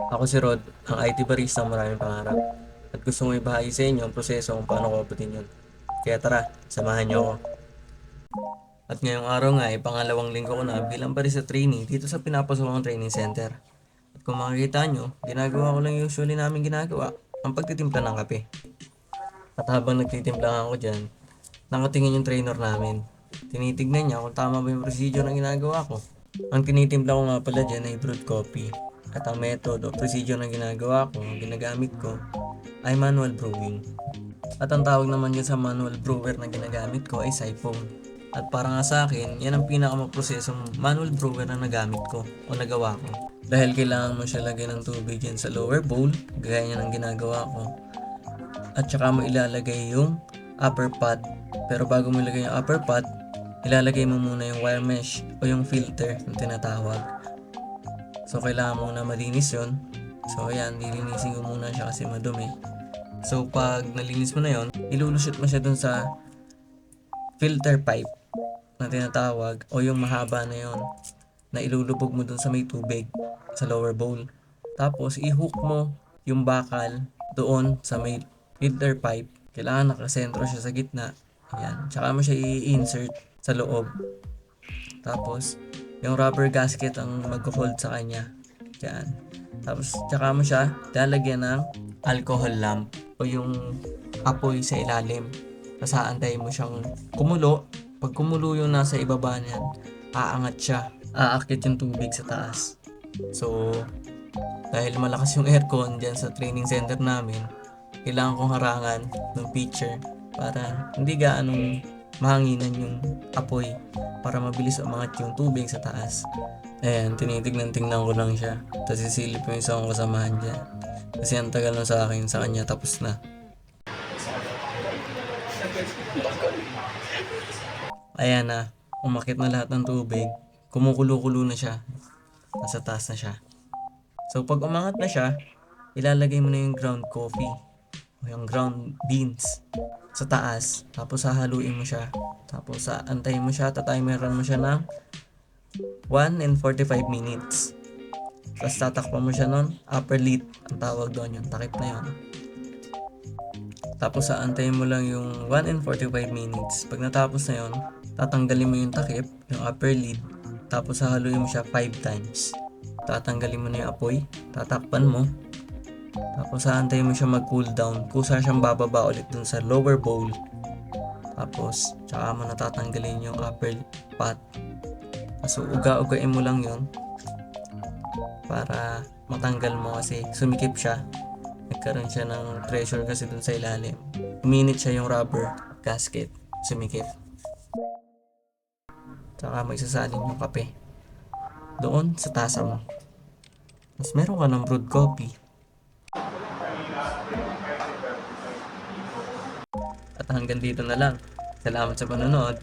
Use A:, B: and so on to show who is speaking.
A: Ako si Rod, ang IT barista ng maraming pangarap. At gusto kong ibahagi sa inyo ang proseso kung paano ko abutin yun. Kaya tara, samahan niyo ako. At ngayong araw nga ay pangalawang linggo ko na bilang barista trainee dito sa pinapasok training center. At kung makikita nyo, ginagawa ko lang usually namin ginagawa, ang pagtitimpla ng kape. At habang nagtitimpla ako dyan, nakatingin yung trainer namin. Tinitignan niya kung tama ba yung procedure na ginagawa ko. Ang tinitimpla ko nga pala dyan ay brewed coffee. At ang method o procedure na ginagawa ko, ginagamit ko, ay manual brewing. At ang tawag naman dyan sa manual brewer na ginagamit ko ay siphon. At para nga sa akin, yan ang pinakamaprosesong manual brewer na nagamit ko o nagawa ko. Dahil kailangan mo siya lagyan ng tubig dyan sa lower bowl, gaya niya ng ginagawa ko. At saka mo ilalagay yung upper pot. Pero bago mo ilagay yung upper pot, ilalagay mo muna yung wire mesh o yung filter na tinatawag. So kailangan muna malinis yon. So ayan, lilinisin ko muna siya kasi madumi. So pag nalinis mo na yon, ilulusot mo siya dun sa filter pipe na tinatawag o yung mahaba na yon na ilulubog mo dun sa may tubig sa lower bowl. Tapos i-hook mo yung bakal doon sa may filter pipe. Kailangan nakasentro siya sa gitna. Ayan. Tsaka mo siya i-insert sa loob. Tapos yung rubber gasket ang mag-hold sa kanya. Diyan. Tapos tsaka mo siya lalagyan ng alcohol lamp o yung apoy sa ilalim. Tapos aantayin mo siyang kumulo. Pag kumulo yung nasa ibaba niyan, aangat siya. Aakit yung tubig sa taas. So, dahil malakas yung aircon dyan sa training center namin, kailangan kong harangan ng pitcher para hindi gaanong mahanginan yung apoy para mabilis umangat yung tubig sa taas. Ayan, tinitignan-tingnan ko lang siya. Tapos sisilip yung isang kasamahan dyan. Kasi ang tagal na sa akin, sa kanya tapos na. Ayan na, umakit na lahat ng tubig. Kumukulo-kulo na siya. Nasa taas na siya. So pag umangat na siya, ilalagay mo na yung ground coffee o yung ground beans sa taas. Tapos hahaluin mo siya. Tapos antayin mo siya, tatimeran mo siya ng 1 and 45 minutes. Tapos tatakpan mo siya nun, upper lid ang tawag doon, yung takip na yun. Tapos aantayin mo lang yung 1 and 45 minutes. Pag natapos na yun, tatanggalin mo yung takip, yung upper lid. Tapos hahaluin mo siya 5 times. Tatanggalin mo na yung apoy, tatakpan mo. Tapos aantayin mo siya mag-cool down. Kusa siyang bababa ulit dun sa lower bowl. Tapos, tsaka mo natatanggalin yung upper pot. So, uga-ugain mo lang yun para matanggal mo kasi sumikip siya. Nagkaroon siya ng pressure kasi dun sa ilalim. Uminit siya yung rubber gasket. Sumikip. Tsaka mo isasalin yung kape doon sa tasa mo. Tapos meron ka ng brewed coffee. At hanggang dito na lang. Salamat sa panonood.